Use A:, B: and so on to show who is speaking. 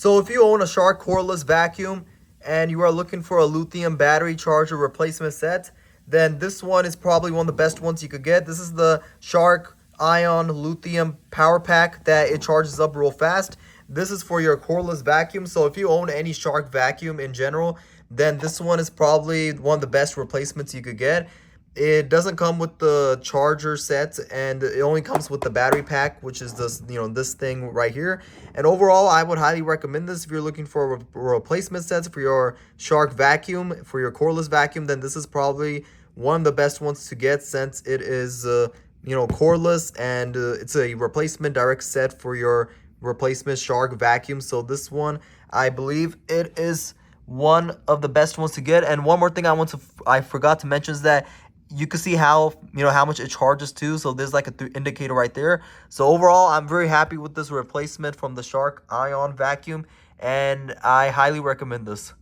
A: So if you own a Shark cordless vacuum and you are looking for a lithium battery charger replacement set, then this one is probably one of the best ones you could get. This is the Shark Ion Lithium Power Pack that it charges up real fast. This is for your cordless vacuum. So if you own any Shark vacuum in general, then this one is probably one of the best replacements you could get. It doesn't come with the charger set, and it only comes with the battery pack, which is this, this thing right here. And overall, I would highly recommend this if you're looking for replacement sets for your Shark vacuum, for your cordless vacuum. Then this is probably one of the best ones to get, since it is cordless, and it's a replacement direct set for your replacement Shark vacuum. So this one, I believe it is one of the best ones to get. And one more thing I forgot to mention is that you can see how how much it charges too. So there's like a indicator right there. So overall, I'm very happy with this replacement from the Shark Ion vacuum, and I highly recommend this.